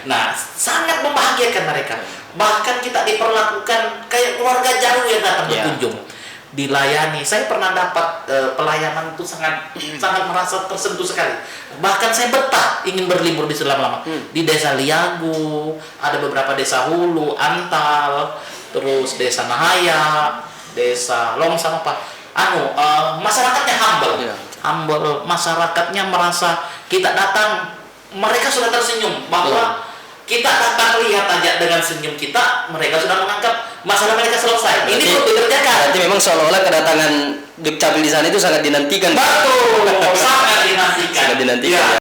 Nah, sangat membahagiakan mereka. Bahkan kita diperlakukan kayak keluarga jauh yang datang berkunjung. Dilayani. Saya pernah dapat pelayanan itu sangat merasa tersentuh sekali. Bahkan saya betah ingin berlibur di selama-lama. Di Desa Liagu, ada beberapa desa Hulu, Antal, terus Desa Nahaya, Desa Longsang apa. Masyarakatnya humble, masyarakatnya merasa kita datang, mereka sudah tersenyum bahwa kita datang lihat aja dengan senyum kita, mereka sudah menganggap masalah mereka selesai. Ini perlu dikerjakan. Berarti memang seolah-olah kedatangan Dukcapil di sana itu sangat dinantikan. Betul, sangat dinantikan. Sangat dinantikan. Ya.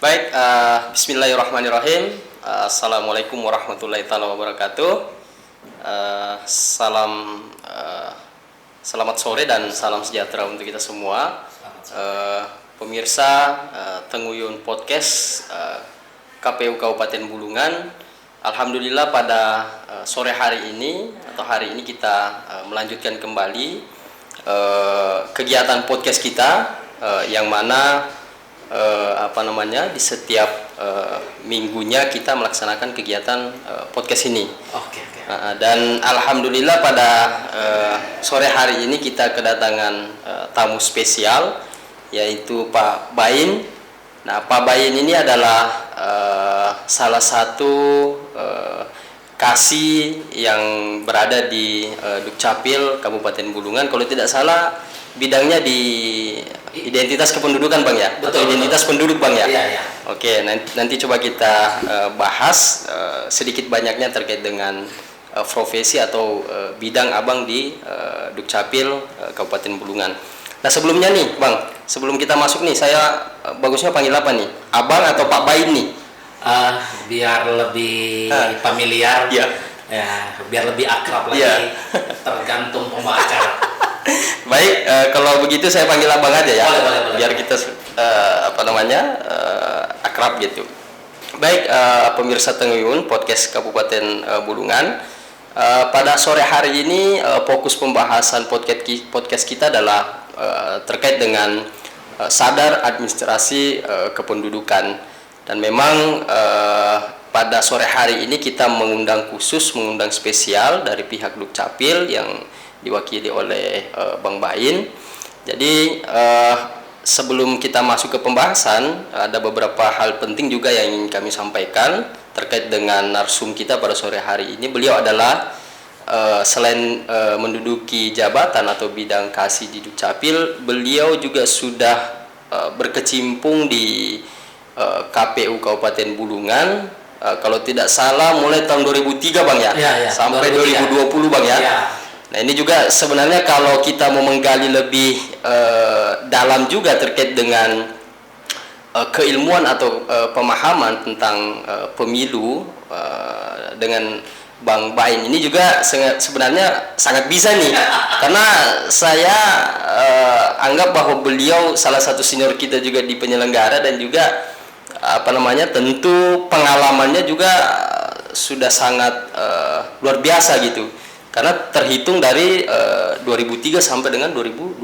Baik, bismillahirrahmanirrahim. Assalamualaikum warahmatullahi wabarakatuh. Selamat sore dan salam sejahtera untuk kita semua. Pemirsa Tenguyun Podcast KPU Kabupaten Bulungan. Alhamdulillah pada sore hari ini atau hari ini kita melanjutkan kembali kegiatan podcast kita yang mana di setiap minggunya kita melaksanakan kegiatan podcast ini. Dan alhamdulillah pada sore hari ini kita kedatangan tamu spesial, yaitu Pak Bain. Nah, Pak Bain ini adalah salah satu kasih yang berada di Dukcapil Kabupaten Bulungan. Kalau tidak salah bidangnya di identitas kependudukan, Bang, ya? Betul, atau identitas penduduk, Bang, ya? Iya. Oke, nanti coba kita bahas sedikit banyaknya terkait dengan profesi atau bidang Abang di Dukcapil Kabupaten Bulungan. Nah, sebelumnya nih, Bang, sebelum kita masuk nih, saya bagusnya panggil apa nih? Abang atau Pak Bain nih? Biar lebih familiar, ya, biar lebih akrab lagi, tergantung pembaca. Baik, kalau begitu saya panggil Abang aja ya. Boleh. Biar kita akrab gitu. Baik, pemirsa Tenguyun Podcast Kabupaten Bulungan. Pada sore hari ini fokus pembahasan podcast kita adalah terkait dengan sadar administrasi kependudukan. Dan memang pada sore hari ini kita mengundang spesial dari pihak Dukcapil yang diwakili oleh Bang Bain. Jadi sebelum kita masuk ke pembahasan, ada beberapa hal penting juga yang ingin kami sampaikan terkait dengan narsum kita pada sore hari ini. Beliau adalah selain menduduki jabatan atau bidang kasih di Dukcapil, beliau juga sudah berkecimpung di KPU Kabupaten Bulungan. Kalau tidak salah mulai tahun 2003, Bang, ya? Sampai 2020, Bang, ya? Nah, ini juga sebenarnya kalau kita mau menggali lebih dalam juga terkait dengan keilmuan atau pemahaman tentang pemilu dengan Bang Bain ini juga sebenarnya sangat bisa nih, karena saya anggap bahwa beliau salah satu senior kita juga di penyelenggara dan juga tentu pengalamannya juga sudah sangat luar biasa gitu, karena terhitung dari 2003 sampai dengan 2020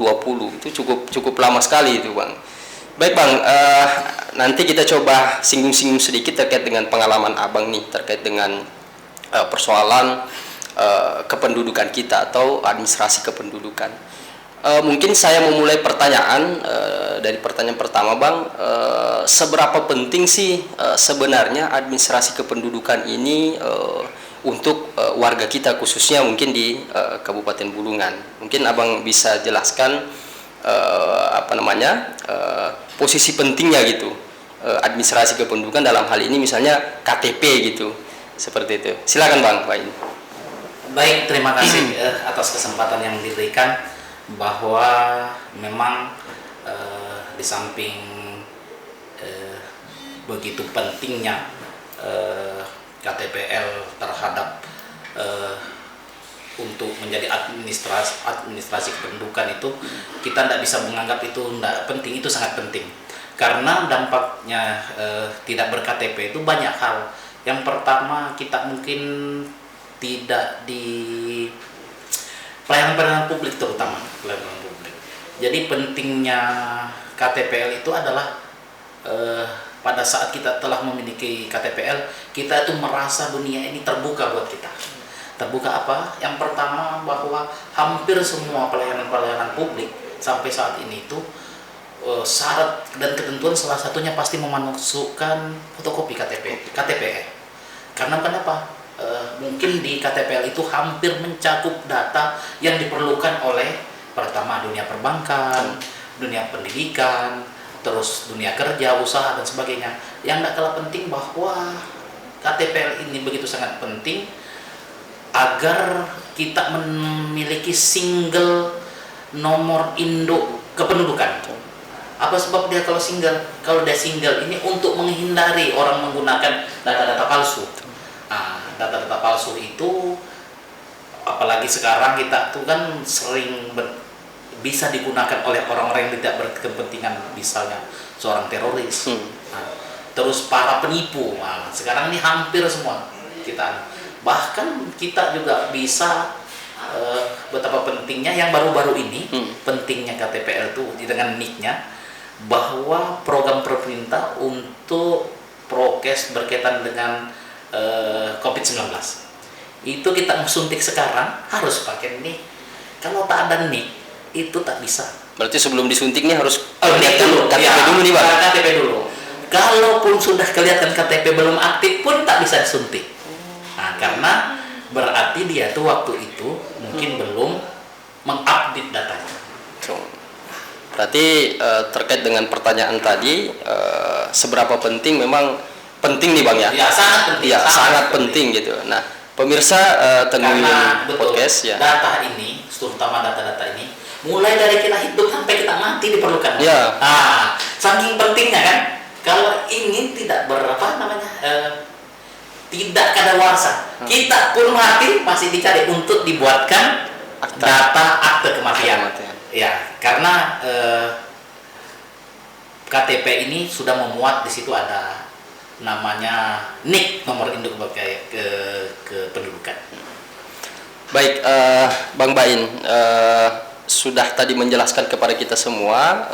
itu cukup lama sekali itu, Bang. Baik, Bang, nanti kita coba singgung-singgung sedikit terkait dengan pengalaman Abang nih terkait dengan persoalan kependudukan kita atau administrasi kependudukan. Mungkin saya memulai pertanyaan dari pertanyaan pertama, Bang. Seberapa penting sih sebenarnya administrasi kependudukan ini untuk warga kita, khususnya mungkin di Kabupaten Bulungan? Mungkin Abang bisa jelaskan posisi pentingnya gitu, administrasi kependudukan dalam hal ini misalnya KTP gitu, seperti itu. Silakan, Bang Bain. Baik, terima kasih atas kesempatan yang diberikan, bahwa memang di samping begitu pentingnya KTPL terhadap untuk menjadi administrasi kependudukan itu, kita tidak bisa menganggap itu tidak penting. Itu sangat penting karena dampaknya tidak ber-KTP itu banyak hal. Yang pertama, kita mungkin tidak pelayanan publik terutama pelayanan publik. Jadi pentingnya KTPL itu adalah pada saat kita telah memiliki KTPL, kita itu merasa dunia ini terbuka buat kita. Terbuka apa? Yang pertama bahwa hampir semua pelayanan publik sampai saat ini itu syarat dan ketentuan salah satunya pasti memasukkan fotokopi KTPL. Karena kenapa? Mungkin di KTPL itu hampir mencakup data yang diperlukan oleh pertama dunia perbankan, dunia pendidikan, terus dunia kerja, usaha dan sebagainya. Yang tidak kalah penting bahwa KTPL ini begitu sangat penting agar kita memiliki single nomor induk kependudukan. Apa sebab dia kalau single? Kalau dia single ini untuk menghindari orang menggunakan data-data palsu. Nah, data-data palsu itu apalagi sekarang kita tuh kan sering bisa digunakan oleh orang-orang yang tidak berkepentingan, misalnya seorang teroris, terus para penipu. Nah, sekarang ini hampir semua kita, bahkan kita juga bisa betapa pentingnya yang baru-baru ini, pentingnya KTPL itu dengan NIK-nya, bahwa program pemerintah untuk prokes berkaitan dengan COVID-19 itu kita suntik sekarang harus pakai NIK. Kalau tak ada NIK itu tak bisa. Berarti sebelum disuntik nih harus lihat dulu KTP dulu nih Bang. KTP dulu. Kalaupun sudah kelihatan KTP belum aktif pun tak bisa disuntik. Nah, karena berarti dia tuh waktu itu mungkin belum mengupdate datanya. Berarti terkait dengan pertanyaan tadi, seberapa penting, memang penting nih Bang ya? Ya, sangat penting. Ya, sangat penting gitu. Nah, pemirsa Tenguyun Podcast ya. Data ini, terutama data-data ini, mulai dari kita hidup sampai kita mati diperlukan. Ya. Nah, saking pentingnya kan. Kalau ini tidak tidak kadaluarsa, kita pun mati masih dicari untuk dibuatkan data akte kematian. Ya, karena KTP ini sudah memuat, di situ ada namanya NIK, nomor induk kependudukan. Baik, Bang Bain, sudah tadi menjelaskan kepada kita semua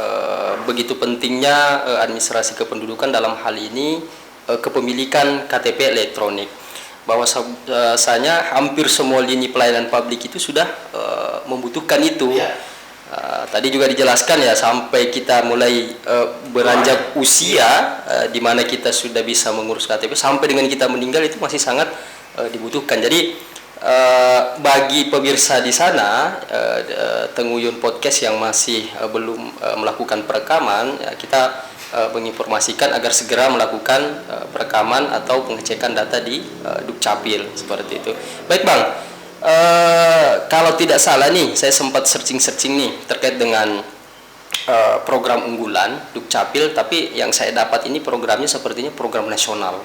begitu pentingnya administrasi kependudukan dalam hal ini kepemilikan KTP elektronik. Bahwasanya hampir semua lini pelayanan publik itu sudah membutuhkan itu. Ya. Tadi juga dijelaskan ya, sampai kita mulai beranjak usia di mana kita sudah bisa mengurus KTP, sampai dengan kita meninggal itu masih sangat dibutuhkan. Jadi bagi pemirsa di sana Tenguyun Podcast yang masih belum melakukan perekaman, ya, kita menginformasikan agar segera melakukan perekaman atau pengecekan data di Dukcapil seperti itu. Baik Bang, kalau tidak salah nih, saya sempat searching nih terkait dengan program unggulan Dukcapil, tapi yang saya dapat ini programnya sepertinya program nasional.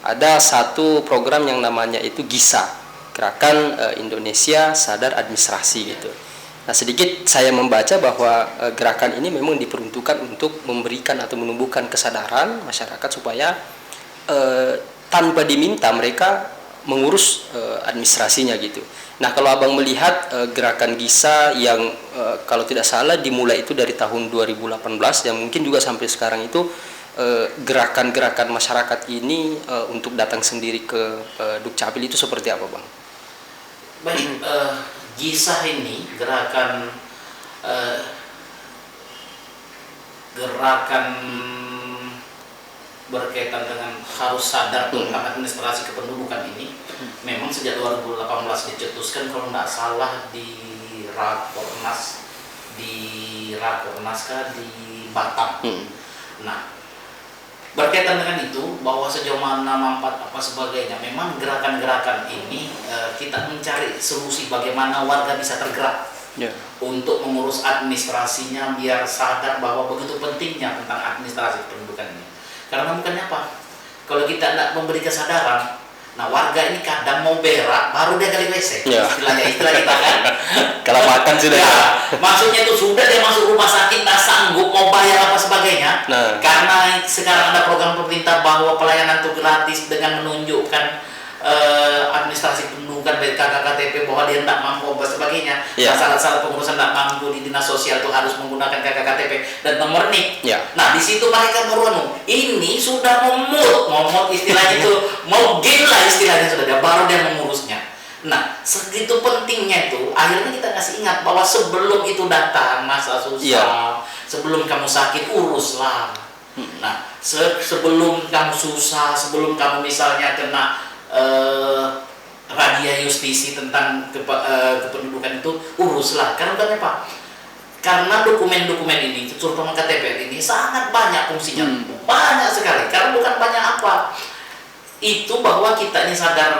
Ada satu program yang namanya itu GISA, Gerakan Indonesia Sadar Administrasi gitu. Nah, sedikit saya membaca bahwa gerakan ini memang diperuntukkan untuk memberikan atau menumbuhkan kesadaran masyarakat supaya tanpa diminta mereka mengurus administrasinya gitu. Nah, kalau Abang melihat gerakan GISA yang kalau tidak salah dimulai itu dari tahun 2018 dan mungkin juga sampai sekarang itu gerakan-gerakan masyarakat ini untuk datang sendiri ke Dukcapil itu seperti apa Bang? Baik, GISA ini gerakan berkaitan dengan harus sadar tentang administrasi kependudukan ini memang sejak 2018 dicetuskan, kalau tidak salah di Rakornas di Batam. Nah, berkaitan dengan itu, bahwa sejauh mana manfaat apa sebagainya, memang gerakan-gerakan ini kita mencari solusi bagaimana warga bisa tergerak untuk mengurus administrasinya, biar sadar bahwa begitu pentingnya tentang administrasi kependudukan ini. Karena bukannya apa, kalau kita tidak memberi kesadaran, nah warga ini kadang mau berak baru dia kali WC, istilah kita kan. Kalau makan sudah. Ya, maksudnya itu sudah dia masuk rumah sakit tak sanggup mau bayar apa sebagainya. Karena sekarang ada program pemerintah bahwa pelayanan itu gratis dengan menunjukkan administrasi pendudukan dari KKKTP bahwa dia tidak mampu dan sebagainya, syarat-syarat pengurusan tidak mampu di dinas sosial itu harus menggunakan KKKTP dan nomor NIK. Nah di situ mereka baru ini sudah momot istilahnya itu mau gila istilahnya sudah baru dia mengurusnya. Nah segitu pentingnya itu akhirnya kita kasih ingat bahwa sebelum itu datang masa susah, sebelum kamu sakit uruslah. Nah sebelum kamu susah, sebelum kamu misalnya kena radia justisi tentang kependudukan itu uruslah. Karena apa? Karena dokumen-dokumen ini, terutama KTP ini sangat banyak fungsinya, banyak sekali. Karena bukan banyak apa, itu bahwa kita ini sadar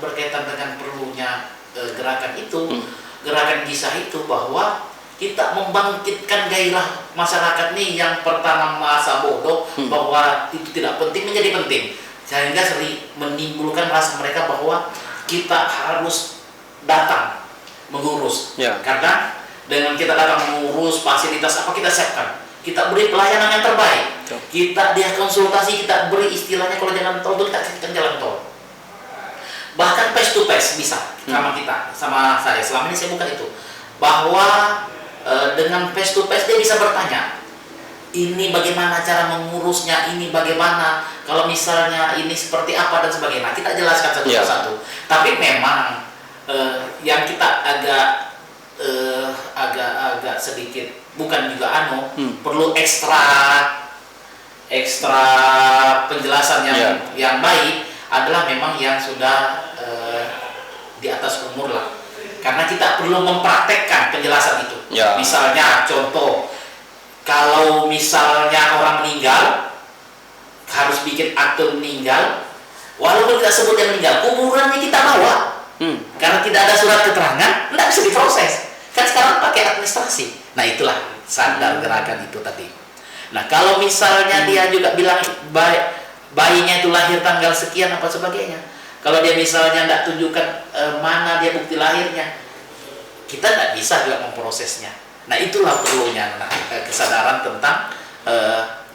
berkaitan dengan perlunya gerakan itu, gerakan kisah itu bahwa kita membangkitkan gairah masyarakat nih yang pertama masa bodoh bahwa itu tidak penting menjadi penting. Sehingga sering menimbulkan rasa mereka bahwa kita harus datang mengurus. Karena dengan kita datang mengurus fasilitas apa kita siapkan, kita beri pelayanan yang terbaik. Kita dia konsultasi, kita beri istilahnya kalau jalan tol itu kita kasihkan jalan tol. Bahkan face to face bisa sama kita, sama saya. Selama ini saya bukan itu. Bahwa dengan face to face dia bisa bertanya, ini bagaimana cara mengurusnya, ini bagaimana kalau misalnya ini seperti apa dan sebagainya. Kita jelaskan satu persatu. Tapi memang yang kita agak sedikit bukan juga perlu ekstra penjelasan yang baik adalah memang yang sudah di atas umur lah. Karena kita perlu mempraktekkan penjelasan itu. Misalnya contoh, kalau misalnya orang meninggal harus bikin akte meninggal, walaupun tidak sebut yang meninggal, kuburannya kita bawa. Karena tidak ada surat keterangan, tidak bisa diproses. Kan sekarang pakai administrasi. Nah itulah sadar gerakan itu tadi. Nah kalau misalnya dia juga bilang bayinya itu lahir tanggal sekian apa sebagainya, kalau dia misalnya tidak tunjukkan mana dia bukti lahirnya, kita tidak bisa juga memprosesnya. Nah itulah perlunya kesadaran tentang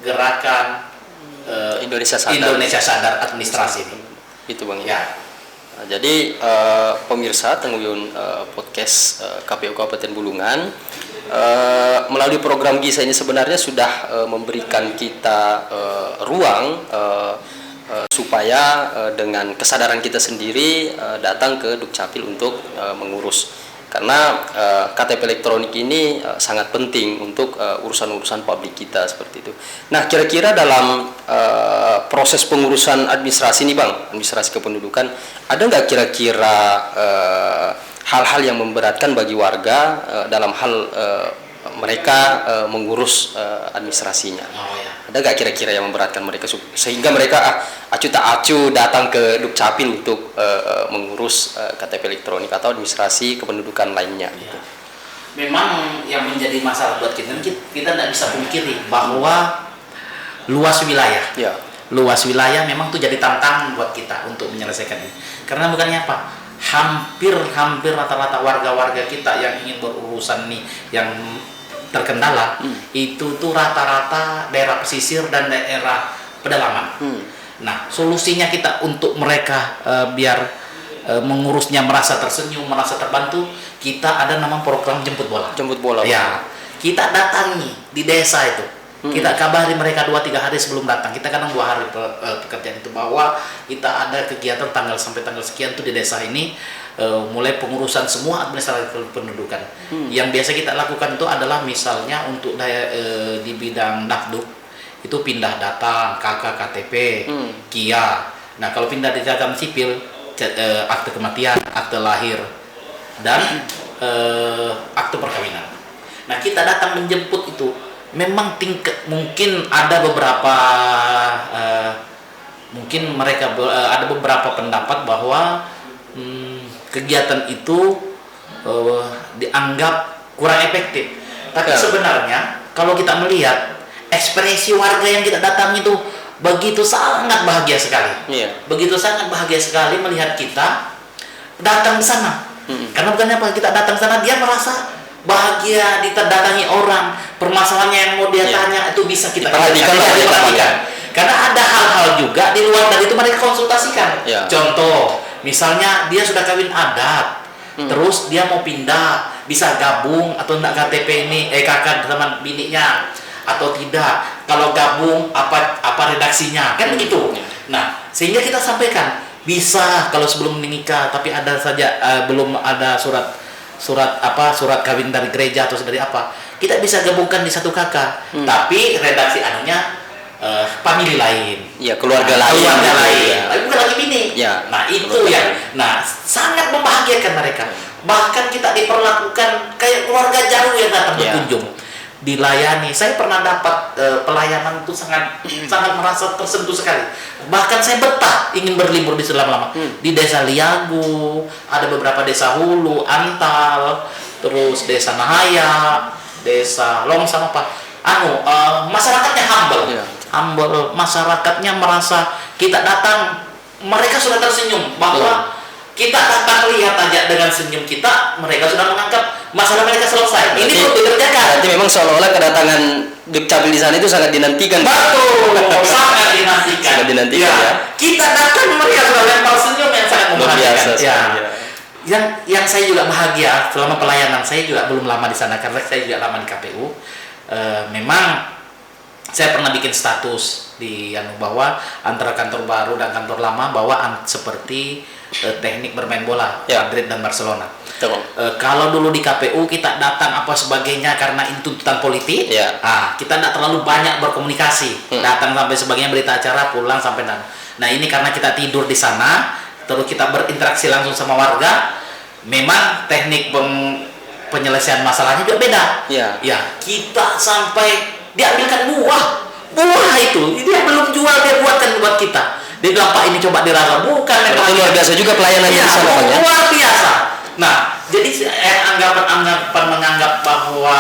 gerakan Indonesia Sadar Administrasi ini. Itu Bang ya. Nah, jadi pemirsa Tengguyun podcast KPU Kabupaten Bulungan melalui program GISA ini sebenarnya sudah memberikan kita ruang supaya dengan kesadaran kita sendiri datang ke Dukcapil untuk mengurus. Karena KTP elektronik ini sangat penting untuk urusan-urusan publik kita seperti itu. Nah, kira-kira dalam proses pengurusan administrasi ini, Bang, administrasi kependudukan, ada nggak kira-kira hal-hal yang memberatkan bagi warga dalam hal mereka mengurus administrasinya? Ada nggak kira-kira yang memberatkan mereka sehingga mereka acu tak acu datang ke Dukcapil untuk mengurus KTP elektronik atau administrasi kependudukan lainnya? Gitu. Memang yang menjadi masalah buat kita tidak bisa pungkiri bahwa luas wilayah. Luas wilayah memang itu jadi tantangan buat kita untuk menyelesaikan ini. Karena bukannya apa? Hampir rata-rata warga-warga kita yang ingin berurusan nih yang terkendala itu tuh rata-rata daerah pesisir dan daerah pedalaman. Nah, solusinya kita untuk mereka biar mengurusnya merasa tersenyum, merasa terbantu, kita ada nama program jemput bola. Jemput bola. Ya, kita datangi di desa itu. Kita kabari mereka 2-3 hari sebelum datang. Kita kadang 2 hari pekerjaan itu bahwa kita ada kegiatan tanggal sampai tanggal sekian tuh di desa ini. Mulai pengurusan semua administrasi pendudukan. Yang biasa kita lakukan itu adalah misalnya untuk di bidang Dapduk itu pindah data KKKTP, KIA. Nah kalau pindah di data sipil, akte kematian, akte lahir, dan akte perkawinan. Nah kita datang menjemput itu. Memang mungkin ada beberapa mungkin mereka ada beberapa pendapat bahwa kegiatan itu dianggap kurang efektif. Tapi sebenarnya kalau kita melihat ekspresi warga yang kita datang itu begitu sangat bahagia sekali. Begitu sangat bahagia sekali melihat kita datang ke sana. Karena bukannya apa, kita datang ke sana dia merasa bahagia, diterdatangi orang, permasalahannya yang mau dia tanya itu bisa kita perhatikan. Karena ada hal-hal juga di luar dari itu mereka konsultasikan. Ya. Contoh, misalnya dia sudah kawin adat, terus dia mau pindah, bisa gabung atau enggak KTP ini kakak sama bininya atau tidak. Kalau gabung apa redaksinya kan begitu. Nah, sehingga kita sampaikan bisa kalau sebelum menikah tapi ada saja belum ada surat kawin dari gereja atau dari apa, kita bisa gabungkan di satu kakak. Tapi redaksi anunya famili lain, ya keluarga lain, tapi bukan lagi bini. Ya. Nah itu ya, sangat membahagiakan mereka. Bahkan kita diperlakukan kayak keluarga jauh yang datang berkunjung, dilayani. Saya pernah dapat pelayanan itu sangat merasa tersentuh sekali. Bahkan saya betah ingin berlibur di selama-lama di desa Liagu, ada beberapa desa Hulu, Antal, terus desa Nahaya, desa Longsang masyarakatnya humble, masyarakatnya merasa kita datang, mereka sudah tersenyum bahwa kita datang lihat aja dengan senyum kita, mereka sudah menganggap masalah mereka selesai. Ini perlu dikerjakan. Berarti memang seolah-olah kedatangan Dukcapil di sana itu sangat dinantikan. Betul, sangat dinantikan. Sangat dinantikan ya. Kita datang mereka sudah lempar senyum yang sangat membahagiakan. Yang saya juga bahagia selama pelayanan, saya juga belum lama di sana karena saya juga lama di KPU. Memang saya pernah bikin status di bahwa antara kantor baru dan kantor lama bahwa seperti teknik bermain bola Madrid dan Barcelona. Kalau dulu di KPU kita datang apa sebagainya karena itu tuntutan politik, kita tidak terlalu banyak berkomunikasi, datang sampai sebagainya berita acara, pulang sampai dan. Nah ini karena kita tidur di sana, terus kita berinteraksi langsung sama warga, memang teknik penyelesaian masalahnya juga beda. Ya, kita sampai diambilkan buah itu dia belum jual, dia buatkan buat kita. Dia bilang Pak ini coba dirasa, bukan memang luar biasa juga pelayanannya di sana Pak ya. Luar biasa. Nah, jadi anggapan menganggap bahwa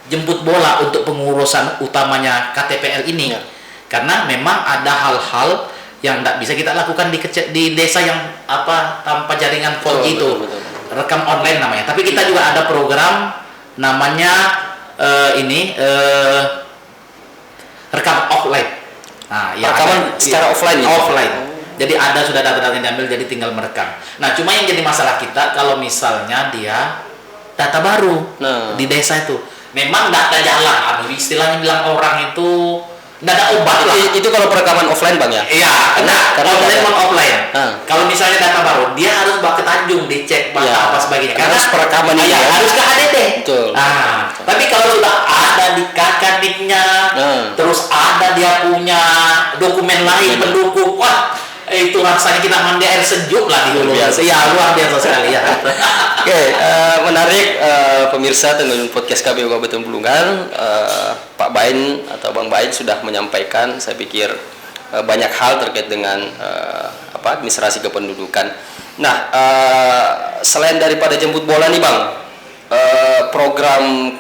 jemput bola untuk pengurusan utamanya KTPL ini karena memang ada hal-hal yang tidak bisa kita lakukan di desa yang tanpa jaringan 4G itu. Rekam online namanya. Tapi kita juga ada program namanya rekam offline. Rekaman secara offline. Offline. Jadi sudah data-data yang diambil, jadi tinggal merekam. Nah, cuma yang jadi masalah kita kalau misalnya dia data baru di desa itu, memang tidak ada jalan. Istilahnya bilang orang itu tidak ada obat lah. Itu kalau perekaman offline Bang ya? Iya, karena offline. Kalau misalnya data baru, dia harus bawa ke Tanjung, dicek apa sebagainya. Karena perekaman ini harus ke HDD. Betul. Tapi kalau sudah ada di kakadiknya, terus ada dia punya dokumen lain pendukung, itu rasanya kita mandi air sejuk lah di Hulu. Luar biasa sekali ya. Oke, menarik pemirsa tentunya podcast KPU Kabupaten Bulungan. Pak Bain atau Bang Bain sudah menyampaikan, saya pikir banyak hal terkait dengan administrasi kependudukan. Nah, selain daripada jemput bola nih Bang, program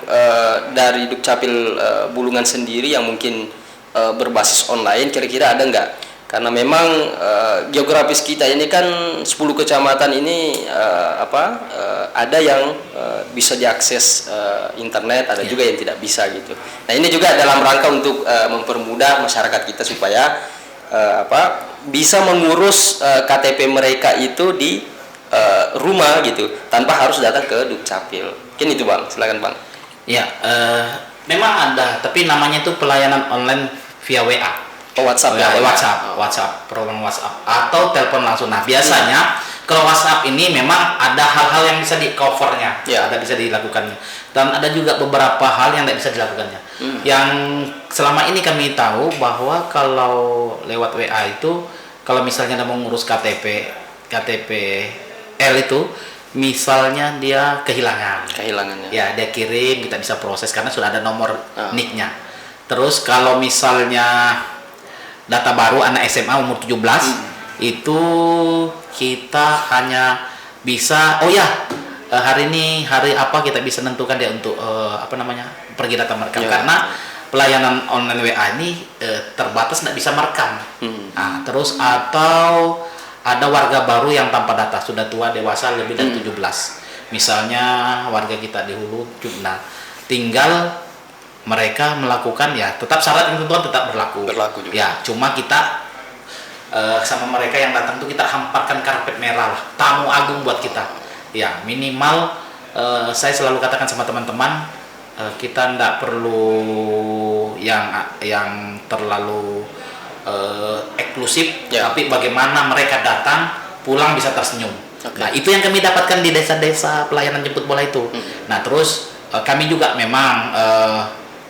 dari Dukcapil Bulungan sendiri yang mungkin berbasis online, kira-kira ada nggak? Karena memang geografis kita ini kan 10 kecamatan ini ada yang bisa diakses internet, ada juga yang tidak bisa gitu. Nah ini juga dalam rangka untuk mempermudah masyarakat kita supaya bisa mengurus KTP mereka itu di rumah gitu, tanpa harus datang ke Dukcapil. Mungkin itu Bang, silakan Bang. Ya, memang ada, tapi namanya itu pelayanan online via WA. WhatsApp WhatsApp, program WhatsApp atau telepon langsung. Nah biasanya kalau WhatsApp ini memang ada hal-hal yang bisa di covernya, ada bisa dilakukan, dan ada juga beberapa hal yang tidak bisa dilakukannya. Yang selama ini kami tahu bahwa kalau lewat WA itu, kalau misalnya ada mengurus KTPL itu, misalnya dia kehilangannya, ya dia kirim, kita bisa proses karena sudah ada nomor NIK-nya. Terus kalau misalnya data baru anak SMA umur 17 itu kita hanya bisa hari ini hari apa kita bisa tentukan dia untuk pergi data merekam karena pelayanan online WA ini terbatas, tidak bisa merekam. Terus atau ada warga baru yang tanpa data, sudah tua dewasa lebih dari 17, misalnya warga kita di Hulu, tinggal mereka melakukan ya tetap syarat ketentuan tetap berlaku juga. Ya, cuma kita sama mereka yang datang tuh kita hamparkan karpet merah lah, tamu agung buat kita. Ya, minimal saya selalu katakan sama teman-teman, kita tidak perlu yang terlalu eksklusif, tapi bagaimana mereka datang pulang bisa tersenyum. Nah, itu yang kami dapatkan di desa-desa pelayanan jemput bola itu. Nah, terus kami juga memang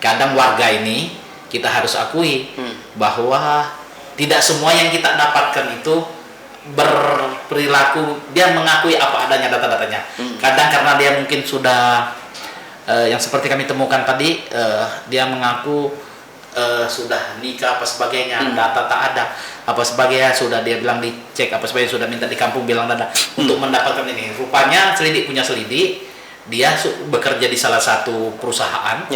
kadang warga ini kita harus akui bahwa tidak semua yang kita dapatkan itu berperilaku, dia mengakui apa adanya data-datanya. Kadang karena dia mungkin sudah yang seperti kami temukan tadi, dia mengaku sudah nikah apa sebagainya, data tak ada apa sebagainya, sudah dia bilang dicek apa sebagainya, sudah minta di kampung bilang ada untuk mendapatkan ini. Rupanya selidik punya selidik, dia bekerja di salah satu perusahaan,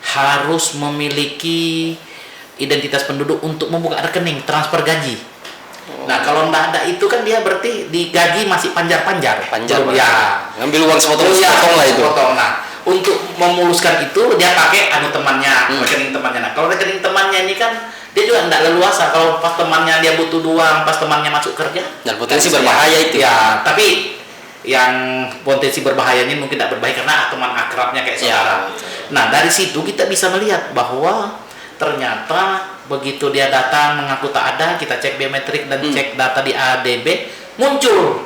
harus memiliki identitas penduduk untuk membuka rekening transfer gaji. Nah, kalau nggak ada itu kan dia berarti di gaji masih panjar-panjar. Ya, ngambil uang sepotong-sepotong lah itu. Nah, untuk memuluskan itu dia pakai temannya, rekening temannya. Nah, kalau rekening temannya ini kan dia juga nggak leluasa. Kalau pas temannya dia butuh uang, pas temannya masuk kerja. Dan potensi berbahaya itu. Ya, tapi yang potensi berbahayanya mungkin tidak berbahaya karena teman akrabnya kayak saudara. Nah, dari situ kita bisa melihat bahwa ternyata begitu dia datang mengaku tak ada, kita cek biometrik dan cek data di ADB, muncul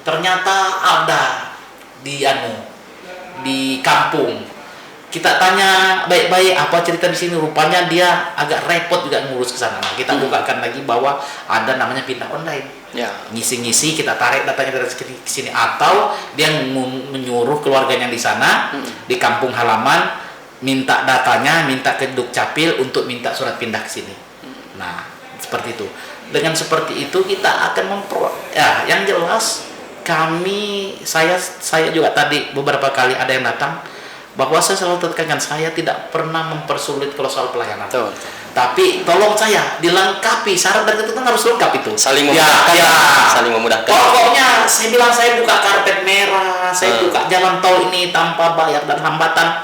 ternyata ada di kampung. Kita tanya baik-baik apa cerita di sini, rupanya dia agak repot juga ngurus ke sana. Nah, kita bukakan lagi bahwa ada namanya pindah online. Ngisi-ngisi, kita tarik datanya dari sini, atau dia menyuruh keluarganya di sana di kampung halaman, minta datanya, minta ke Dukcapil untuk minta surat pindah ke sini. Nah, seperti itu. Dengan seperti itu kita akan yang jelas saya juga tadi beberapa kali ada yang datang, bahwa saya selalu tekankan saya tidak pernah mempersulit kalau soal pelayanan. Tapi tolong saya dilengkapi syarat dan ketentuan harus lengkap itu. Saling memudahkan. Saling memudahkan. Pokoknya saya bilang saya buka karpet merah, saya buka jalan tol ini tanpa bayar dan hambatan.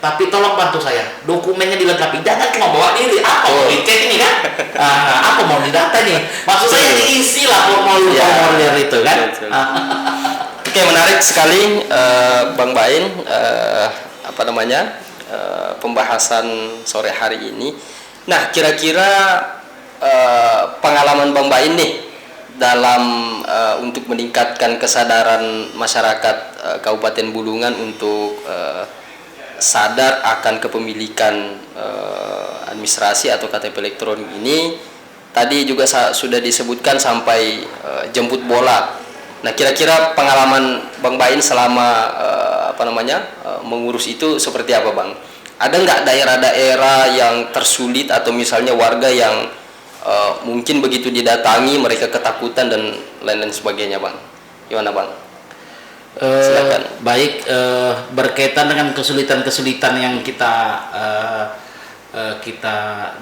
Tapi tolong bantu saya, dokumennya dilengkapi. Jangan cuma bawa diri, apa mau dicek ini kan? Apa mau didata nih? Maksud saya diisi lah formulir itu kan? Oke, menarik sekali Bang Bain, pembahasan sore hari ini. Nah, kira-kira pengalaman Bang Bain nih dalam untuk meningkatkan kesadaran masyarakat Kabupaten Bulungan untuk sadar akan kepemilikan administrasi atau KTP elektronik ini, tadi juga sudah disebutkan sampai jemput bola. Nah, kira-kira pengalaman Bang Bain selama mengurus itu seperti apa, Bang? Ada nggak daerah-daerah yang tersulit atau misalnya warga yang mungkin begitu didatangi mereka ketakutan dan lain-lain sebagainya, Bang? Gimana, Bang? Baik, berkaitan dengan kesulitan-kesulitan yang kita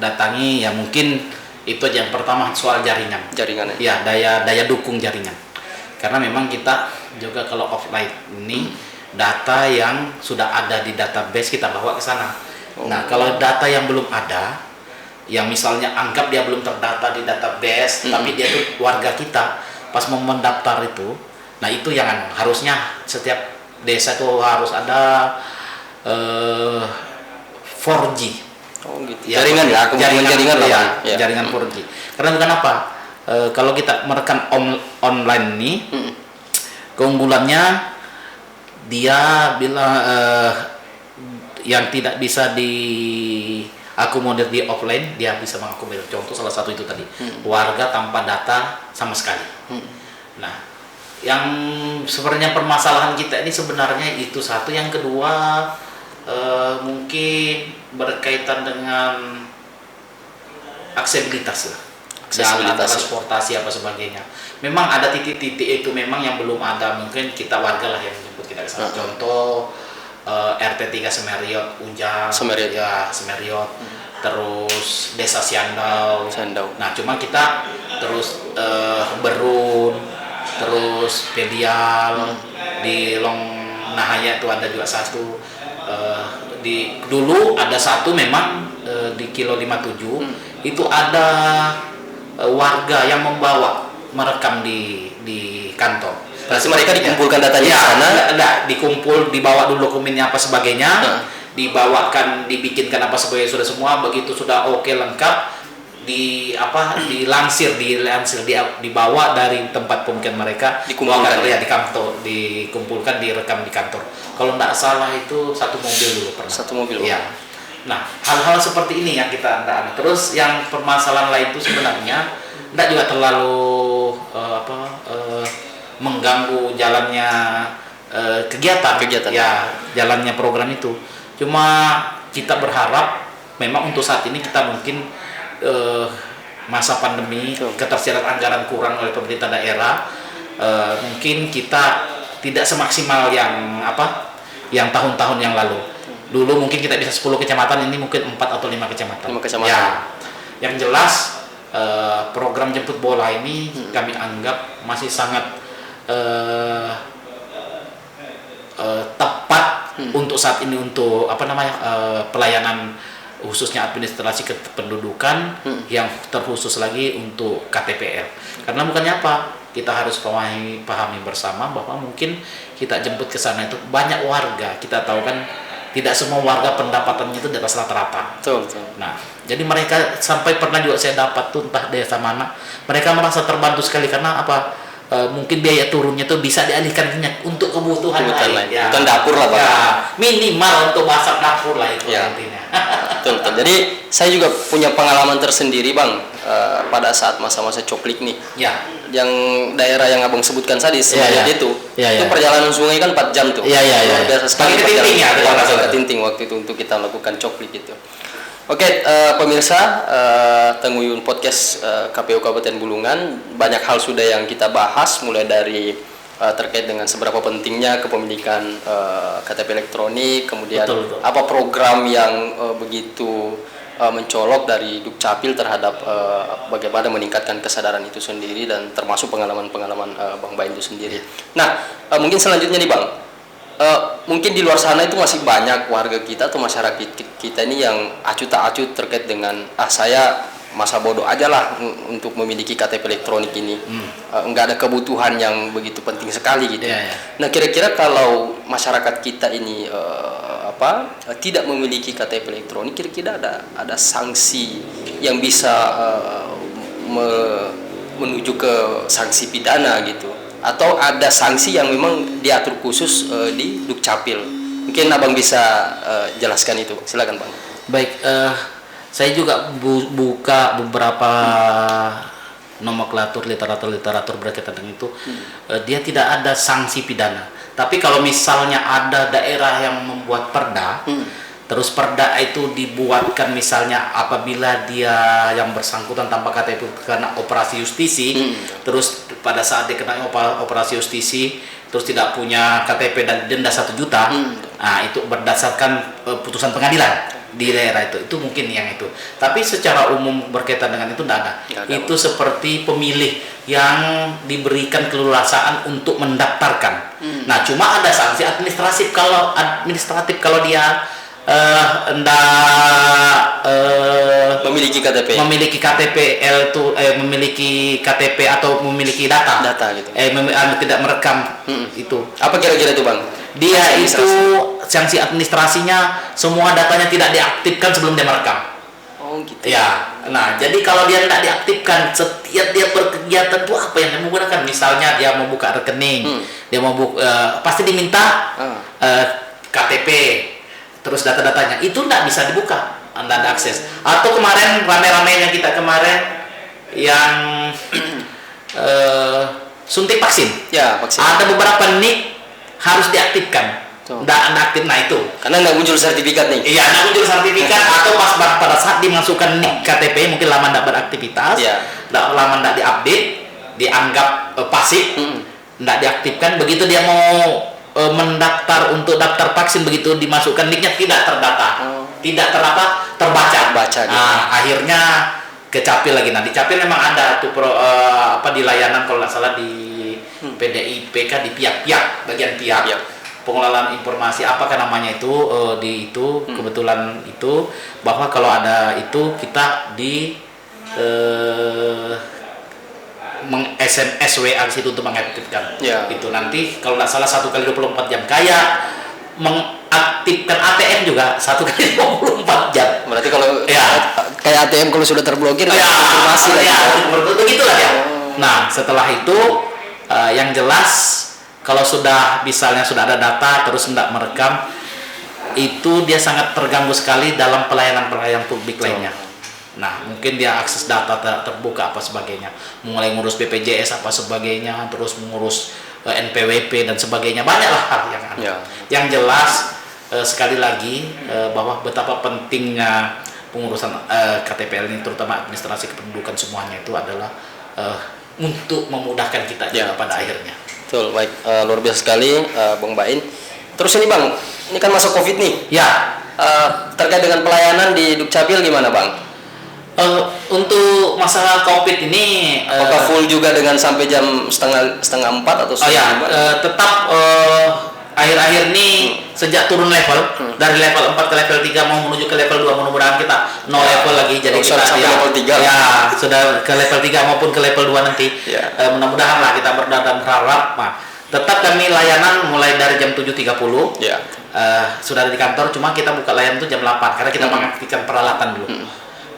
datangi, ya mungkin itu aja. Yang pertama soal jaringan. Ya, daya dukung jaringan. Karena memang kita juga kalau offline ini data yang sudah ada di database kita bawa ke sana. Nah, kalau data yang belum ada, yang misalnya anggap dia belum terdata di database, tapi dia tuh warga kita, pas mau mendaftar itu, nah itu yang harusnya setiap desa itu harus ada 4G. Gitu. Jaringan ya, jaringan 4G. Karena bukan apa? Kalau kita merekam online ini, keunggulannya dia bilang yang tidak bisa diakomodir di offline, dia bisa mengakomodir. Contoh salah satu itu tadi, warga tanpa data sama sekali. Nah, yang sebenarnya permasalahan kita ini sebenarnya itu satu. Yang kedua mungkin berkaitan dengan aksesibilitas lah, jalan transportasi apa sebagainya. Memang ada titik-titik itu memang yang belum ada, mungkin kita warga lah yang menyebut kita ke sana. Contoh RT 3 Semeriot Ujang, Semeriot, terus Desa Siandau. Nah, cuma kita terus Berun, terus Pedial, di Long Nahaya itu ada juga satu, dulu ada satu memang di kilo 57 itu ada warga yang membawa merekam di kantor. Berarti mereka dikumpulkan datanya di sana? Dikumpul, dibawa dulu dokumennya apa sebagainya, dibawakan, dibikinkan apa sebagainya sudah semua, begitu sudah oke lengkap, dibawa dari tempat pemukiman mereka, dikumpulkan di kantor, dikumpulkan, direkam di kantor. Kalau tidak salah itu satu mobil dulu pernah. Satu mobil. Ya. Nah, hal-hal seperti ini yang kita anda. Terus yang permasalahan lain itu sebenarnya tidak juga terlalu mengganggu jalannya kegiatan. Ya, jalannya program itu. Cuma kita berharap memang untuk saat ini kita mungkin masa pandemi, ketersediaan anggaran kurang oleh pemerintah daerah, mungkin kita tidak semaksimal yang tahun-tahun yang lalu. Dulu mungkin kita bisa 10 kecamatan, ini mungkin 4 atau 5 kecamatan. 5 kecamatan. Ya, yang jelas program jemput bola ini kami anggap masih sangat tepat untuk saat ini, untuk pelayanan khususnya administrasi kependudukan yang terkhusus lagi untuk KTPL. Karena bukannya kita harus pahami bersama bahwa mungkin kita jemput ke sana itu banyak warga, kita tahu kan tidak semua warga pendapatannya itu di atas rata-rata. Betul. Nah, jadi mereka sampai pernah juga saya dapat tuh entah desa mana, mereka merasa terbantu sekali karena mungkin biaya turunnya tuh bisa dialihkan untuk kebutuhan lain. Ya. Bukan dapur lah, Pak. Ya, minimal untuk masak dapur lah itu intinya. Betul. Jadi saya juga punya pengalaman tersendiri, Bang, pada saat masa-masa coklik nih. Ya. Yang daerah yang Abang sebutkan tadi Semayat itu perjalanan sungai kan 4 jam tuh. Iya. Biasa sekali perjalanan ke Tinting waktu itu untuk kita lakukan coklik itu. Oke, pemirsa Tenguyun Podcast KPU Kabupaten Bulungan, banyak hal sudah yang kita bahas, mulai dari terkait dengan seberapa pentingnya kepemilikan KTP elektronik, kemudian betul. apa program yang begitu mencolok dari Dukcapil terhadap bagaimana meningkatkan kesadaran itu sendiri, dan termasuk pengalaman-pengalaman Bang Bain itu sendiri. Nah, mungkin selanjutnya nih Bang, mungkin di luar sana itu masih banyak warga kita atau masyarakat kita ini yang acuh tak acuh terkait dengan saya masa bodoh aja lah untuk memiliki KTP elektronik ini, nggak ada kebutuhan yang begitu penting sekali gitu. Nah, kira-kira kalau masyarakat kita ini tidak memiliki KTP elektronik, kira-kira ada sanksi yang bisa menuju ke sanksi pidana gitu, atau ada sanksi yang memang diatur khusus di Dukcapil? Mungkin Abang bisa jelaskan itu, silakan Bang. Baik, saya juga buka beberapa nomenklatur literatur berkaitan dengan itu. Dia tidak ada sanksi pidana. Tapi kalau misalnya ada daerah yang membuat perda, terus perda itu dibuatkan misalnya apabila dia yang bersangkutan tanpa KTP karena operasi justisi, terus pada saat dikenai operasi justisi terus tidak punya KTP dan denda 1 juta, nah itu berdasarkan putusan pengadilan di daerah itu mungkin yang itu. Tapi secara umum berkaitan dengan itu tidak ada. Itu seperti pemilih yang diberikan keleluasaan untuk mendaftarkan. Nah, cuma ada sanksi administratif kalau dia memiliki KTP atau memiliki data gitu. Tidak merekam itu. Apa kira-kira itu Bang? Dia itu sanksi administrasinya semua datanya tidak diaktifkan sebelum dia merekam. Oh gitu. Ya. Nah, jadi kalau dia tidak diaktifkan, setiap dia berkegiatan tuh apa yang dia menggunakan, misalnya dia mau buka rekening, dia mau pasti diminta KTP, terus data-datanya itu tidak bisa dibuka, tidak ada akses. Atau kemarin rame-ramenya kita yang suntik vaksin. Ya, vaksin. Ada beberapa nik harus diaktifkan. Tidak aktif, nah itu. Karena nggak muncul sertifikat nih. Iya, nggak muncul sertifikat atau pada saat dimasukkan nik KTP mungkin lama tidak beraktivitas, lama tidak diupdate, dianggap pasif, tidak diaktifkan. Begitu dia mau mendaftar untuk daftar vaksin, begitu dimasukkan niknya tidak terdata, terbaca. Nah, akhirnya kecapil lagi. Nah, di Capil memang ada tuh di layanan kalau nggak salah di PDIPK di Piak bagian Piak. pengelolaan informasi apakah namanya itu di itu kebetulan itu bahwa kalau ada itu kita di SMS WA situ untuk mengaktifkan. Itu nanti kalau nggak salah 1 kali 24 jam. Kayak mengaktifkan ATM juga 1 kali 24 jam. Berarti kalau kayak ATM kalau sudah terblokir informasi begitu lah ya. Nah, setelah itu yang jelas kalau sudah misalnya sudah ada data terus tidak merekam, itu dia sangat terganggu sekali dalam pelayanan publik lainnya. Nah, mungkin dia akses data terbuka apa sebagainya, mulai ngurus BPJS apa sebagainya, terus mengurus NPWP dan sebagainya, banyaklah hal yang ada. Yang jelas sekali lagi bahwa betapa pentingnya pengurusan KTPL ini, terutama administrasi kependudukan semuanya itu adalah untuk memudahkan kita juga pada akhirnya. Betul, baik, luar biasa sekali Bang Bain. Terus ini Bang, ini kan masa Covid nih. Terkait dengan pelayanan di Dukcapil gimana Bang? Untuk masalah COVID ini apakah full juga dengan sampai jam setengah 4 atau setengah 5? Tetap akhir-akhir ini sejak turun level dari level 4 ke level 3 mau menuju ke level 2, mudah-mudahan kita level lagi, jadi kita sampai level 3 sudah ke level 3 maupun ke level 2 nanti. Mudah-mudahan lah kita berharap. Tetap kami layanan mulai dari jam 7.30 sudah ada di kantor, cuma kita buka layanan itu jam 8 karena kita mengaktifkan peralatan dulu.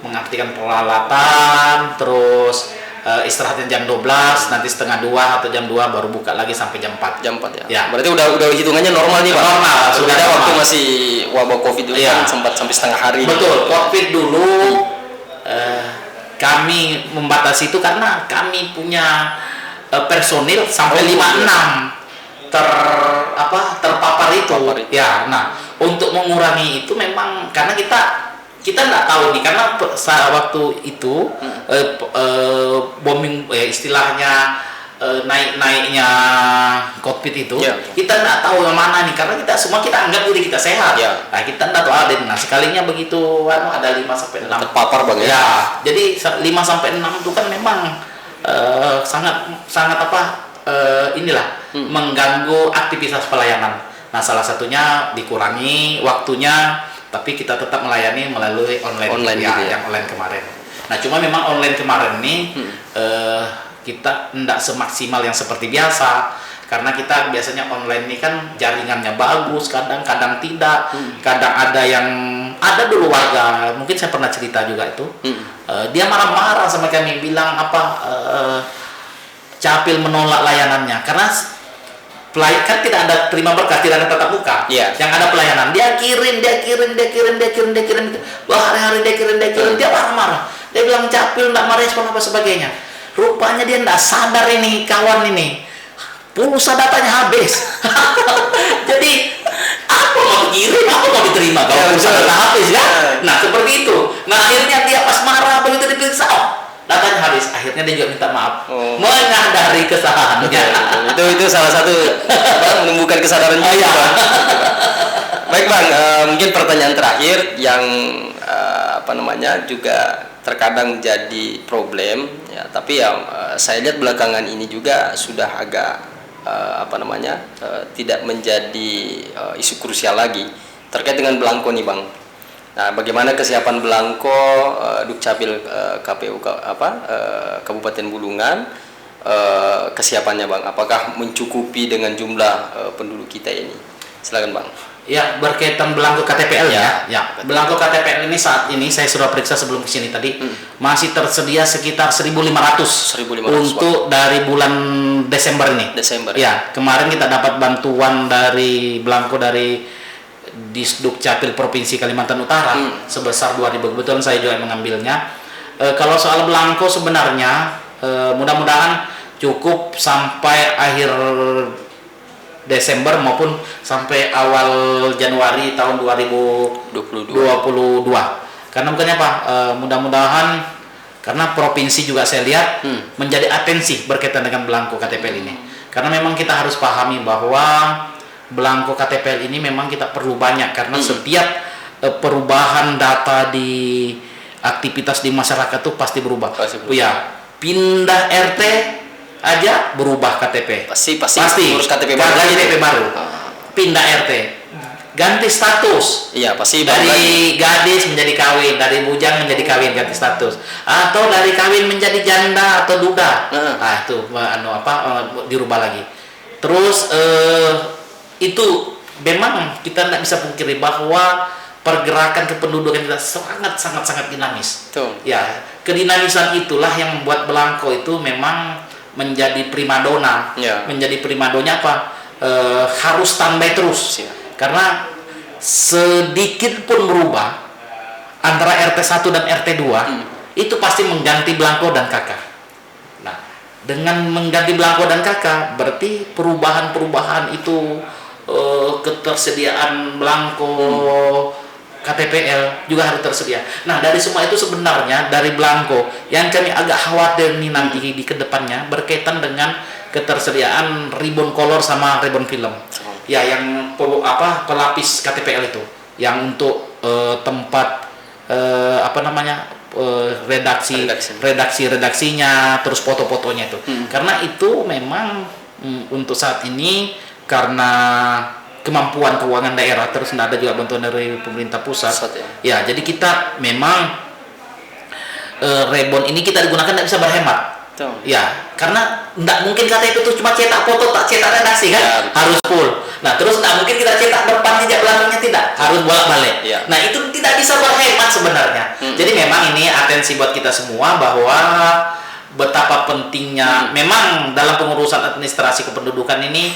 Mengaktifkan peralatan, terus istirahatnya jam 12, nanti setengah 2 atau jam 2 baru buka lagi sampai jam 4. Jam 4 ya. Berarti udah hitungannya normal nih Pak. Normal. Sudah ada waktu masih wabah Covid dulu kan sempat sampai setengah hari. Betul. Covid dulu kami membatasi itu karena kami punya personil sampai 56 terpapar itu. Nah, untuk mengurangi itu memang karena kita nggak tahu nih, karena waktu itu booming istilahnya naiknya COVID itu, kita nggak tahu yang mana nih, karena kita anggap diri kita sehat. Nah, kita nggak tahu ada. Nah, sekalinya begitu ada 5-6 terpapar Bang ya. Jadi 5-6 itu kan memang sangat mengganggu aktivitas pelayanan. Nah, salah satunya dikurangi waktunya, tapi kita tetap melayani melalui online yang online kemarin. Nah, cuma memang online kemarin nih kita tidak semaksimal yang seperti biasa, karena kita biasanya online ini kan jaringannya bagus, kadang-kadang tidak, kadang ada dulu warga, mungkin saya pernah cerita juga itu, dia marah-marah sama kami, bilang Capil menolak layanannya karena kan tidak ada terima berkas, tidak ada tatap muka. Yang ada pelayanan, dia kirim. Wah, hari-hari dia kirim, dia marah-marah. Dia bilang Capil tidak merespon apa sebagainya. Rupanya dia tidak sadar ini kawan ini. Pulsa datanya habis. Jadi apa mau dikirim, apa mau diterima kalau pulsa data habis ya? Nah, seperti itu. Nah, akhirnya dia pas marah begitu diperiksa, datanya habis. Akhirnya dia juga minta maaf, menyadari kesalahannya. Itu salah satu menumbuhkan kesadaran juga. Baik Bang, mungkin pertanyaan terakhir yang juga terkadang jadi problem ya, tapi saya lihat belakangan ini juga sudah agak tidak menjadi isu krusial lagi terkait dengan belangko nih Bang. Nah, bagaimana kesiapan belangko Dukcapil KPU Kabupaten Bulungan, kesiapannya Bang? Apakah mencukupi dengan jumlah penduduk kita ini? Silakan Bang. Ya, berkaitan belangko KTPL ya. Belangko KTPL ini saat ini saya sudah periksa sebelum kesini tadi, masih tersedia sekitar 1.500 untuk dari bulan Desember ini. Ya, kemarin kita dapat bantuan dari belangko dari Disdukcapil Provinsi Kalimantan Utara sebesar 2.000. Kebetulan saya juga mengambilnya. Kalau soal belangko sebenarnya mudah-mudahan cukup sampai akhir Desember maupun sampai awal Januari tahun 2022. Karena bukannya apa? Mudah-mudahan karena provinsi juga saya lihat menjadi atensi berkaitan dengan belangko KTPL ini. Karena memang kita harus pahami bahwa belangko KTPL ini memang kita perlu banyak, karena setiap perubahan data di aktivitas di masyarakat itu pasti berubah. Ya, pindah RT aja berubah KTP. Pasti urus KTP baru. KTP baru. pindah RT, ganti status. Iya, pasti dari gadis menjadi kawin, dari bujang menjadi kawin, ganti status. Atau dari kawin menjadi janda atau duda. Nah, itu dirubah lagi. Terus itu memang kita tidak bisa pungkiri bahwa pergerakan kependudukan kita sangat dinamis. Tuh. Ya, kedinamisan itulah yang membuat Belangko itu memang menjadi primadona. Ya. Menjadi primadonanya apa? Harus standby terus. Ya. Karena sedikit pun berubah antara RT 1 dan RT 2 itu pasti mengganti Belangko dan Kakak. Nah, dengan mengganti Belangko dan Kakak berarti perubahan-perubahan itu ketersediaan Belangko KTPL juga harus tersedia. Nah, dari semua itu sebenarnya dari Belangko yang kami agak khawatir nih nanti di kedepannya berkaitan dengan ketersediaan ribbon color sama ribbon film. Ya, yang pelapis KTPL itu, yang untuk tempat redaksinya, terus foto-fotonya itu. Karena itu memang untuk saat ini karena kemampuan keuangan daerah, terus tidak ada juga bantuan dari pemerintah pusat. Ya, jadi kita memang ribbon ini kita digunakan tidak bisa berhemat. Ya, karena tidak mungkin KTP itu cuma cetak foto, tak cetak redaksi kan, ya, harus full. Nah, terus tidak mungkin kita cetak depan jejak belakangnya, tidak, harus bolak-balik. Ya. Nah, itu tidak bisa berhemat sebenarnya. Jadi memang ini atensi buat kita semua bahwa betapa pentingnya memang dalam pengurusan administrasi kependudukan ini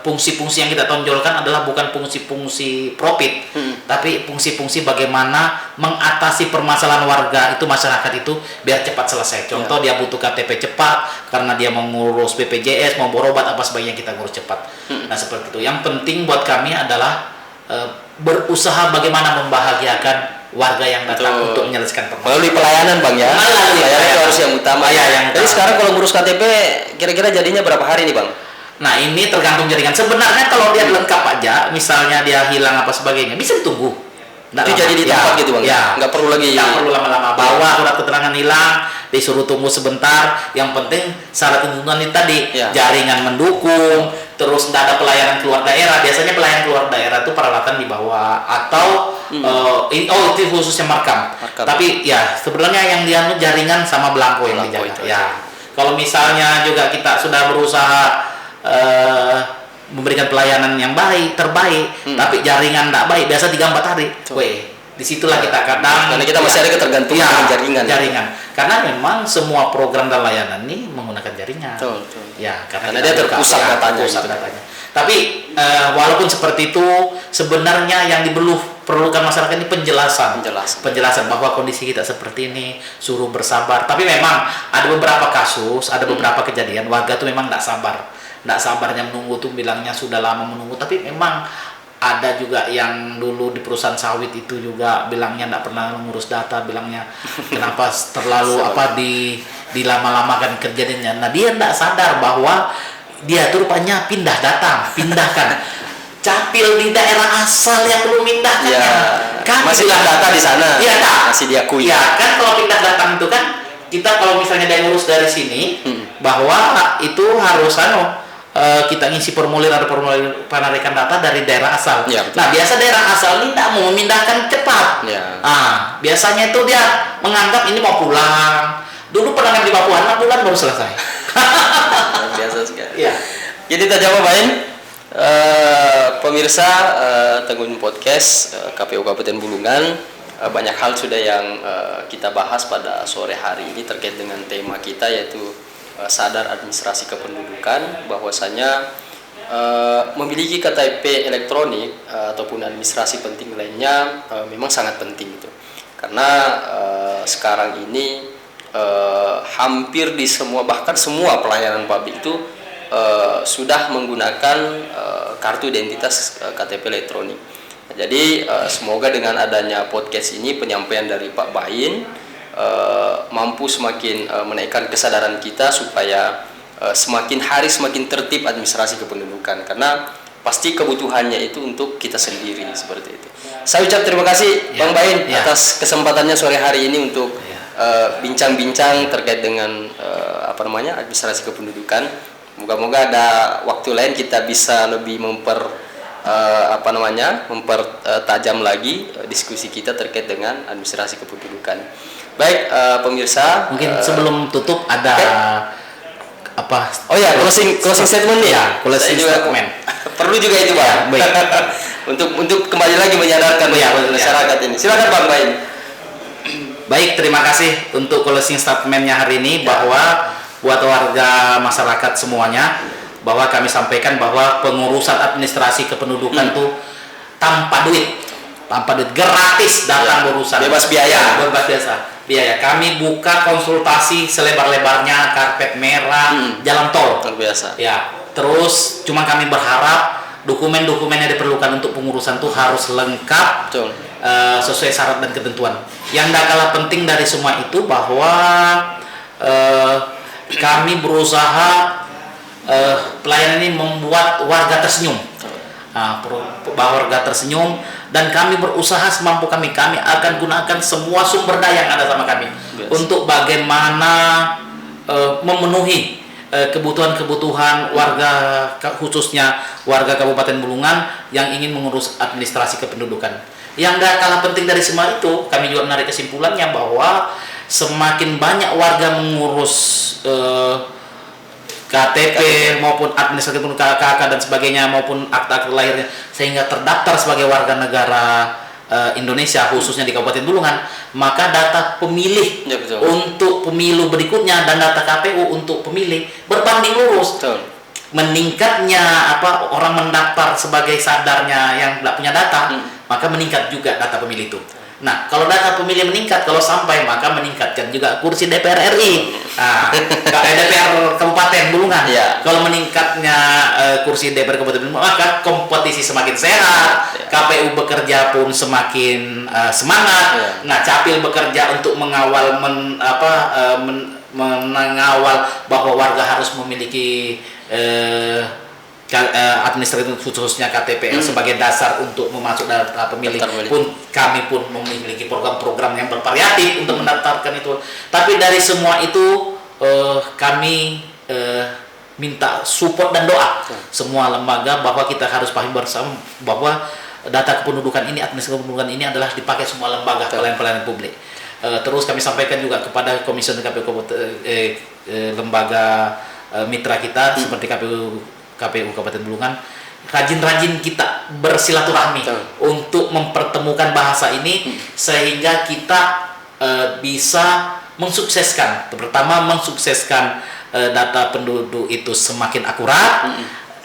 fungsi-fungsi yang kita tonjolkan adalah bukan fungsi-fungsi profit, tapi fungsi-fungsi bagaimana mengatasi permasalahan warga itu, masyarakat itu biar cepat selesai. Contoh dia butuh KTP cepat karena dia mau ngurus BPJS, mau berobat apa sebagainya, kita ngurus cepat. Nah, seperti itu. Yang penting buat kami adalah berusaha bagaimana membahagiakan warga yang datang untuk menyelesaikan permasalahan. Melalui pelayanan, Bang, ya. Pelayanan itu harus yang utama. Jadi sekarang kalau ngurus KTP kira-kira jadinya berapa hari nih, Bang? Nah, ini tergantung jaringan. Sebenarnya kalau dia lengkap aja, misalnya dia hilang apa sebagainya, bisa ditunggu. Itu jadi di tempat gitu, Bang? Ya. Nggak perlu lagi. Nggak perlu lama-lama. Bawa surat keterangan hilang, disuruh tunggu sebentar. Yang penting syarat tuntutan itu tadi, jaringan mendukung, terus tidak ada pelayanan keluar daerah. Biasanya pelayanan keluar daerah itu peralatan dibawa atau itu khususnya markam. Tapi ya sebenarnya yang dia jaringan sama Belangko yang dijaga. Ya. Kalau misalnya juga kita sudah berusaha memberikan pelayanan yang terbaik, tapi jaringan tidak baik, biasa 3-4 hari. Disitulah kita kadang, karena kita masih ada ketergantungan dengan jaringan. Karena memang semua program dan layanan ini menggunakan jaringan. Ya, karena dia terpusat datanya. Tapi walaupun seperti itu, sebenarnya yang perlukan masyarakat ini penjelasan bahwa kondisi kita seperti ini, suruh bersabar. Tapi memang ada beberapa kasus, ada beberapa kejadian warga tuh memang tidak sabarnya menunggu tuh, bilangnya sudah lama menunggu. Tapi memang ada juga yang dulu di perusahaan sawit itu juga bilangnya tidak pernah mengurus data, bilangnya kenapa terlalu dilama-lamakan kerjanya. Nah, dia tidak sadar bahwa dia tuh rupanya pindahkan capil di daerah asal yang belum pindahkannya. Kan masih data di sana. Iya, masih diakui. Ya, kan kalau pindah datang itu kan kita kalau misalnya dia ngurus dari sini bahwa itu harus kita ngisi formulir penarikan data dari daerah asal. Nah, biasa daerah asal ini tidak mau memindahkan cepat. Biasanya itu dia menganggap ini mau pulang. Dulu pernah di Papua 6 bulan baru selesai. Biasa sekali. Jadi tadi apa, Bain? Pemirsa Tenggun Podcast KPU Kabupaten Bulungan, banyak hal sudah yang kita bahas pada sore hari ini terkait dengan tema kita, yaitu sadar administrasi kependudukan, bahwasanya memiliki KTP elektronik ataupun administrasi penting lainnya memang sangat penting itu. Karena sekarang ini hampir di bahkan semua pelayanan publik itu sudah menggunakan kartu identitas KTP elektronik. Jadi semoga dengan adanya podcast ini, penyampaian dari Pak Bain mampu semakin menaikkan kesadaran kita supaya semakin hari semakin tertib administrasi kependudukan, karena pasti kebutuhannya itu untuk kita sendiri, seperti itu. Saya ucap terima kasih Bang Bain atas kesempatannya sore hari ini untuk bincang-bincang terkait dengan administrasi kependudukan. Moga-moga ada waktu lain kita bisa lebih mempertajam lagi diskusi kita terkait dengan administrasi kependudukan. Baik, pemirsa, Mungkin sebelum tutup ada apa? Oh ya, closing statement nih. Ya, closing statement. Perlu juga itu, Bang. Ya, baik. untuk kembali lagi menyadarkan masyarakat ini. Silakan, Bang Bain. Baik, terima kasih untuk closing statementnya hari ini bahwa buat warga masyarakat semuanya, bahwa kami sampaikan bahwa pengurusan administrasi kependudukan tuh tanpa duit, gratis datang berurusan, bebas biaya, biaya. Kami buka konsultasi selebar-lebarnya, karpet merah, jalan tol, luar biasa. Ya, terus cuma kami berharap dokumen-dokumen yang diperlukan untuk pengurusan itu harus lengkap, sesuai syarat dan ketentuan. Yang tidak kalah penting dari semua itu bahwa kami berusaha pelayanan ini membuat warga tersenyum, bahwa warga tersenyum, dan kami berusaha semampu kami akan gunakan semua sumber daya yang ada sama kami untuk bagaimana memenuhi kebutuhan-kebutuhan warga, khususnya warga Kabupaten Bulungan yang ingin mengurus administrasi kependudukan. Yang tidak kalah penting dari semua itu, kami juga menarik kesimpulannya bahwa semakin banyak warga mengurus KTP maupun administrasi KK dan sebagainya maupun akta lahirnya sehingga terdaftar sebagai warga negara Indonesia khususnya di Kabupaten Bulungan, maka data pemilih untuk pemilu berikutnya dan data KPU untuk pemilih berbanding lurus. Meningkatnya orang mendaftar sebagai sadarnya yang tidak punya data, maka meningkat juga data pemilih itu. Nah, kalau data pemilih meningkat, kalau sampai maka meningkatkan juga kursi DPR RI, DPR Kabupaten Bulungan. Kalau meningkatnya kursi DPR Kabupaten Bulungan, maka kompetisi semakin sehat, KPU bekerja pun semakin semangat. Nah, Capil bekerja untuk mengawal mengawal bahwa warga harus memiliki administratif khususnya KTP sebagai dasar untuk memasuk data pemilih pun kami pun memiliki program-program yang bervariatif untuk mendaftarkan itu. Tapi dari semua itu kami minta support dan doa semua lembaga bahwa kita harus paham bersama bahwa data kependudukan ini, administrasi kependudukan ini adalah dipakai semua lembaga pelayanan publik. Terus kami sampaikan juga kepada komisioner KPU lembaga mitra kita seperti KPU Kabupaten Bulungan, rajin-rajin kita bersilaturahmi untuk mempertemukan bahasa ini sehingga kita bisa mensukseskan, pertama mensukseskan data penduduk itu semakin akurat,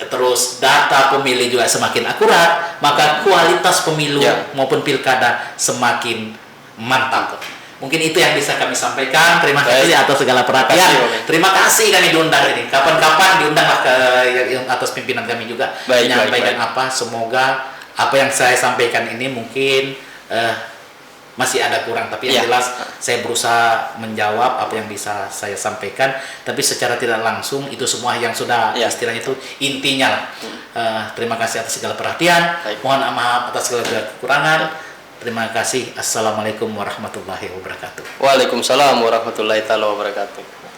terus data pemilih juga semakin akurat, maka kualitas pemilu maupun pilkada semakin mantap. Mungkin itu yang bisa kami sampaikan. Terima kasih atas segala perhatian. Terima kasih kami diundang ini. Kapan-kapan diundanglah ke atas pimpinan kami juga menyampaikan apa. Semoga apa yang saya sampaikan ini mungkin masih ada kurang, tapi yang jelas saya berusaha menjawab apa yang bisa saya sampaikan. Tapi secara tidak langsung itu semua yang sudah istilahnya itu intinya lah. Terima kasih atas segala perhatian. Mohon maaf atas segala kekurangan. Terima kasih. Assalamualaikum warahmatullahi wabarakatuh. Waalaikumsalam warahmatullahi wabarakatuh.